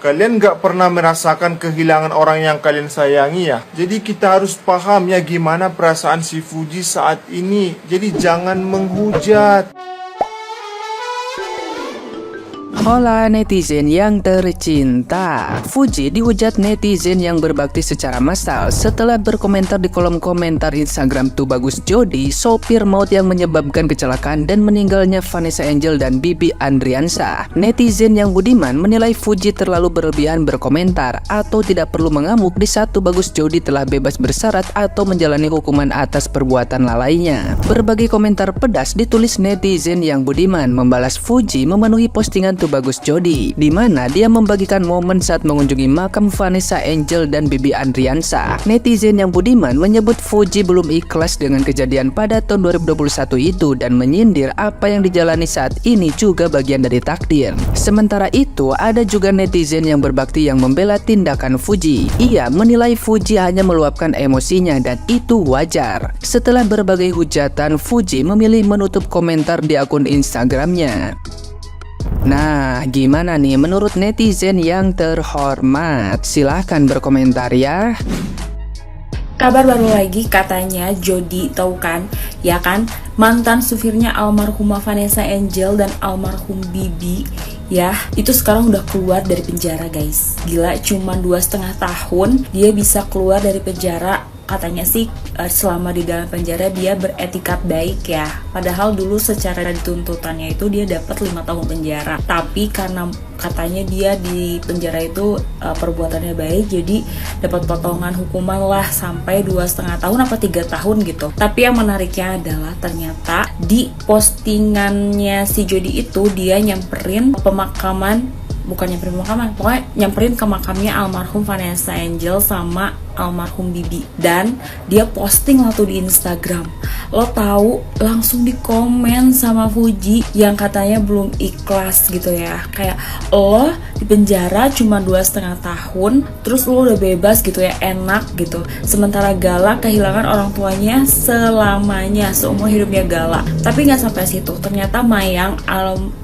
Kalian gak pernah merasakan kehilangan orang yang kalian sayangi ya? Jadi kita harus paham ya gimana perasaan si Fuji saat ini. Jadi jangan menghujat. Hola netizen yang tercinta, Fuji dihujat netizen yang berbakti secara massal setelah berkomentar di kolom komentar Instagram Tuh Bagus Jody, sopir maut yang menyebabkan kecelakaan dan meninggalnya Vanessa Angel dan Bibi Andriansa. Netizen yang budiman menilai Fuji terlalu berlebihan berkomentar atau tidak perlu mengamuk di saat Tuh Bagus Jody telah bebas bersyarat atau menjalani hukuman atas perbuatan lalainya. Berbagai komentar pedas ditulis netizen yang budiman membalas Fuji memenuhi postingan Tuh Bagus Jody, di mana dia membagikan momen saat mengunjungi makam Vanessa Angel dan Bibi Andriansa. Netizen yang budiman menyebut Fuji belum ikhlas dengan kejadian pada tahun 2021 itu dan menyindir apa yang dijalani saat ini juga bagian dari takdir. Sementara itu, ada juga netizen yang berbakti yang membela tindakan Fuji. Ia menilai Fuji hanya meluapkan emosinya dan itu wajar. Setelah berbagai hujatan, Fuji memilih menutup komentar di akun Instagramnya. Nah, gimana nih menurut netizen yang terhormat? Silahkan berkomentar ya. Kabar baru lagi, katanya Jody, tahu kan? Ya kan, mantan supirnya almarhumah Vanessa Angel dan almarhum Bibi, ya, itu sekarang udah keluar dari penjara guys. Gila, cuma 2,5 tahun dia bisa keluar dari penjara. Katanya sih selama di dalam penjara dia beretikat baik ya. Padahal dulu secara dituntutannya itu dia dapat 5 tahun penjara. Tapi karena katanya dia di penjara itu perbuatannya baik, jadi dapat potongan hukuman lah sampai 2,5 tahun apa 3 tahun gitu. Tapi yang menariknya adalah ternyata di postingannya si Jody itu dia nyamperin pemakaman. Bukan nyamperin pemakaman, pokoknya nyamperin ke makamnya almarhum Vanessa Angel sama almarhum Bibi. Dan dia posting waktu di Instagram. Lo tahu, langsung di komen sama Fuji yang katanya belum ikhlas gitu ya. Kayak lo di penjara cuma 2,5 tahun, terus lo udah bebas gitu ya, enak gitu. Sementara Gala kehilangan orang tuanya selamanya, seumur hidupnya Gala. Tapi nggak sampai situ, ternyata Mayang,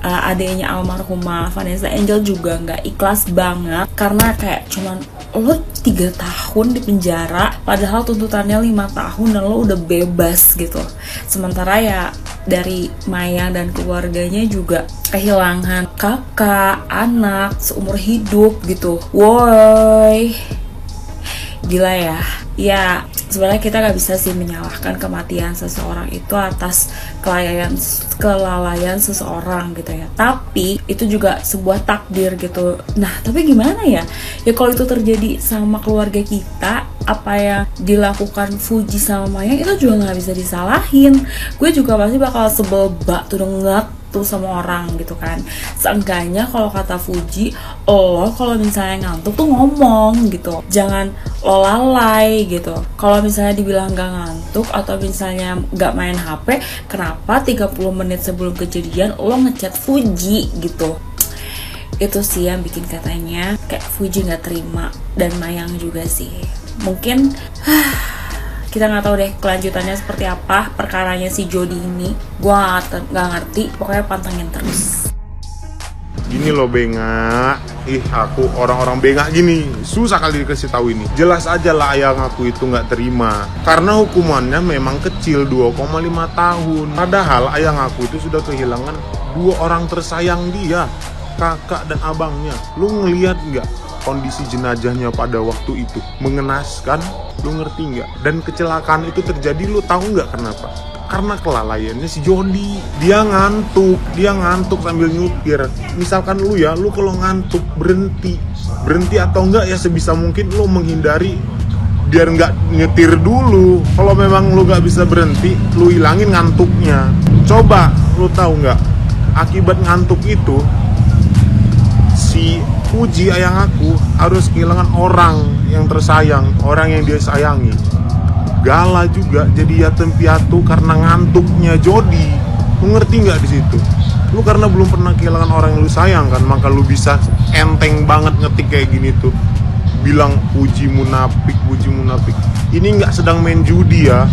adiknya almarhumah Vanessa Angel juga nggak ikhlas banget. Karena kayak cuman lo 3 tahun di penjara, padahal tuntutannya 5 tahun dan lo udah bebas gitu. Sementara ya dari Mayang dan keluarganya juga kehilangan kakak, anak, seumur hidup gitu. Woi, gila ya. Ya sebenarnya kita nggak bisa sih menyalahkan kematian seseorang itu atas kelalaian seseorang gitu ya. Tapi itu juga sebuah takdir gitu. Nah tapi gimana ya? Ya kalau itu terjadi sama keluarga kita, apa yang dilakukan Fuji sama Mayang itu juga nggak bisa disalahin. Gue juga pasti bakal sebel bak tuh dengar tuh sama orang gitu kan. Seenggaknya kalau kata Fuji, lo kalau misalnya ngantuk tuh ngomong gitu, jangan lo lalai gitu. Kalau misalnya dibilang gak ngantuk atau misalnya gak main HP, kenapa 30 menit sebelum kejadian lo ngechat Fuji gitu. Itu sih yang bikin katanya kayak Fuji gak terima, dan Mayang juga sih. Mungkin kita nggak tahu deh kelanjutannya seperti apa perkaranya si Jody ini. Gua nggak ngerti, pokoknya pantengin terus. Gini loh bengak. Aku orang-orang bengak gini susah kali dikasih tahu ini. Jelas aja lah ayang aku itu nggak terima karena hukumannya memang kecil, 2,5 tahun. Padahal ayang aku itu sudah kehilangan 2 orang tersayang dia, kakak dan abangnya. Lu ngeliat nggak kondisi jenazahnya pada waktu itu? Mengenaskan, lu ngerti nggak? Dan kecelakaan itu terjadi, lu tahu nggak kenapa? Karena kelalaiannya si Jody. Dia ngantuk sambil nyupir. Misalkan lu kalau ngantuk berhenti atau enggak ya sebisa mungkin lu menghindari biar nggak nyetir dulu. Kalau memang lu nggak bisa berhenti, lu hilangin ngantuknya. Coba lu tahu nggak akibat ngantuk itu si Fuji ayang aku harus kehilangan orang yang tersayang, orang yang dia sayangi. Gala juga jadi yatim piatu karena ngantuknya Jody. Lu ngerti nggak di situ? Lu karena belum pernah kehilangan orang yang lu sayang kan, maka lu bisa enteng banget ngetik kayak gini tuh. Bilang Fuji munafik. Ini nggak sedang main judi ya.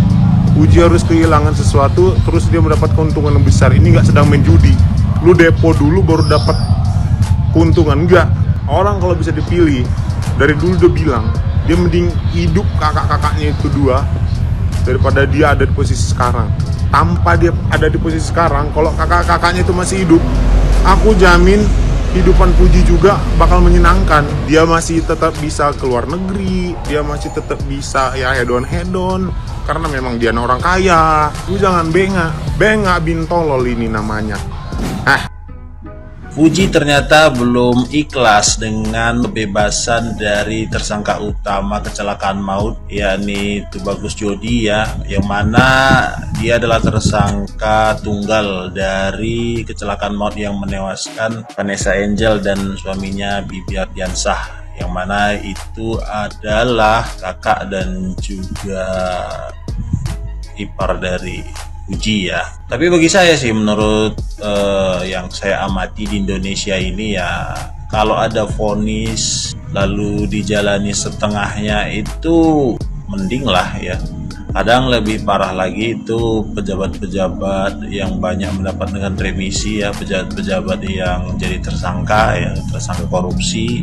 Fuji harus kehilangan sesuatu terus dia mendapat keuntungan yang besar. Ini nggak sedang main judi. Lu depo dulu baru dapat keuntungan, enggak. Orang kalau bisa dipilih, dari dulu udah bilang, dia mending hidup kakak-kakaknya itu dua daripada dia ada di posisi sekarang. Tanpa dia ada di posisi sekarang, kalau kakak-kakaknya itu masih hidup, aku jamin hidupan Fuji juga bakal menyenangkan. Dia masih tetap bisa keluar negeri, dia masih tetap bisa ya hedon-hedon, karena memang dia orang kaya. Lu jangan bengak bintolol ini namanya. Fuji ternyata belum ikhlas dengan kebebasan dari tersangka utama kecelakaan maut, yakni Tubagus Jodi ya, yang mana dia adalah tersangka tunggal dari kecelakaan maut yang menewaskan Vanessa Angel dan suaminya Bibi Ardiansah, yang mana itu adalah kakak dan juga ipar dari Fuji ya. Tapi bagi saya sih, menurut yang saya amati di Indonesia ini ya, kalau ada vonis lalu dijalani setengahnya itu mending lah ya. Kadang lebih parah lagi itu pejabat-pejabat yang banyak mendapat dengan remisi ya, pejabat-pejabat yang jadi tersangka ya, tersangka korupsi,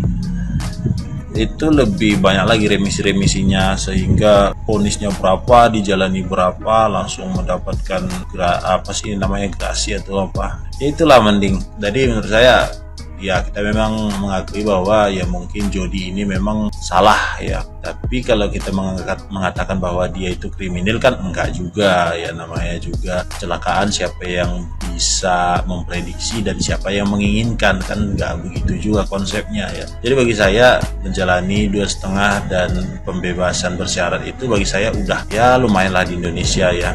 itu lebih banyak lagi remisi-remisinya, sehingga vonisnya berapa, dijalani berapa, langsung mendapatkan grasi atau apa. Ya itulah mending. Jadi menurut saya ya, kita memang mengakui bahwa ya mungkin Jodi ini memang salah ya. Tapi kalau kita mengatakan bahwa dia itu kriminal kan enggak juga ya, namanya juga kecelakaan, siapa yang bisa memprediksi dan siapa yang menginginkan, kan enggak begitu juga konsepnya ya. Jadi bagi saya menjalani 2,5 dan pembebasan bersyarat itu bagi saya udah ya lumayan lah di Indonesia ya.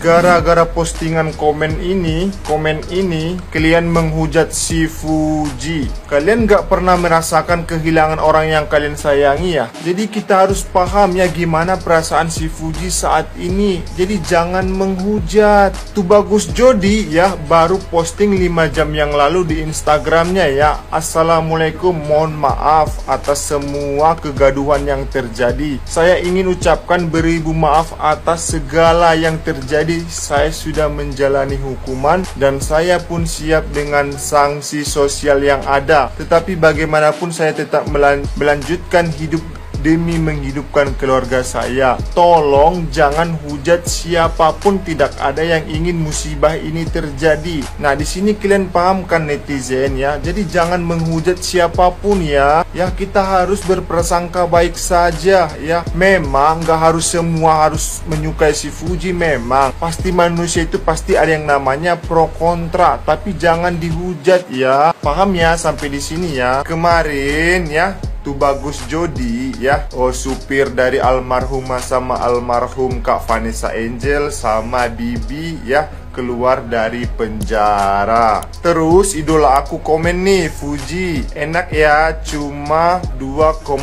Gara-gara postingan komen ini, kalian menghujat si Fuji. Kalian gak pernah merasakan kehilangan orang yang kalian sayangi ya. Jadi kita harus paham ya gimana perasaan si Fuji saat ini. Jadi jangan menghujat. Tubagus Jodi ya baru posting 5 jam yang lalu di Instagramnya ya. Assalamualaikum, mohon maaf atas semua kegaduhan yang terjadi. Saya ingin ucapkan beribu maaf atas segala yang terjadi. Saya sudah menjalani hukuman dan saya pun siap dengan sanksi sosial yang ada. Tetapi bagaimanapun saya tetap melanjutkan hidup demi menghidupkan keluarga saya. Tolong jangan hujat siapapun, tidak ada yang ingin musibah ini terjadi. Nah, di sini kalian pahamkan netizen ya. Jadi jangan menghujat siapapun ya. Ya, kita harus berprasangka baik saja ya. Memang gak harus semua harus menyukai si Fuji, memang pasti manusia itu pasti ada yang namanya pro kontra, tapi jangan dihujat ya. Paham ya sampai di sini ya. Kemarin ya Tubagus Jodi ya, supir dari almarhumah sama almarhum Kak Vanessa Angel sama Bibi ya, keluar dari penjara. Terus idola aku komen nih, Fuji enak ya, cuma 2,5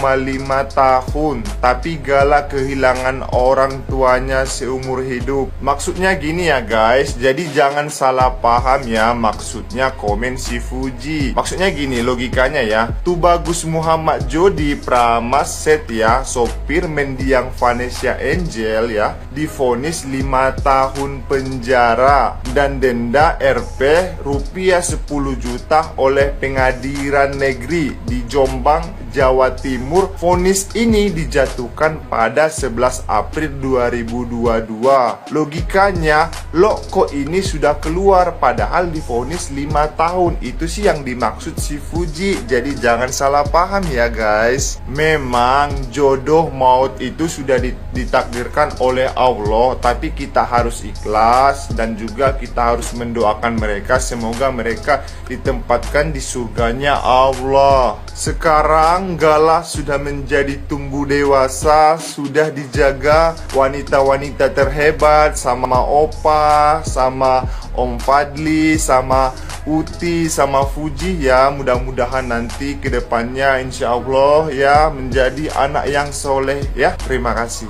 tahun tapi galak kehilangan orang tuanya seumur hidup. Maksudnya gini ya guys, jadi jangan salah paham ya maksudnya komen si Fuji. Maksudnya gini logikanya ya, Tubagus Muhammad Jodi Pramaset ya, sopir mendiang Vanessa Angel ya, divonis 5 tahun penjara dan denda Rp rupiah 10 juta oleh Pengadilan Negeri di Jombang, Jawa Timur. Vonis ini dijatuhkan pada 11 April 2022. Logikanya, kok ini sudah keluar padahal divonis 5 tahun. Itu sih yang dimaksud si Fuji. Jadi jangan salah paham ya guys. Memang jodoh maut itu sudah ditakdirkan oleh Allah, tapi kita harus ikhlas dan juga kita harus mendoakan mereka, semoga mereka ditempatkan di surganya Allah. Sekarang Gala sudah menjadi tumbuh dewasa, sudah dijaga wanita-wanita terhebat sama Opa, sama Om Fadli, sama Uti, sama Fuji ya. Mudah-mudahan nanti kedepannya insya Allah ya menjadi anak yang soleh ya. Terima kasih.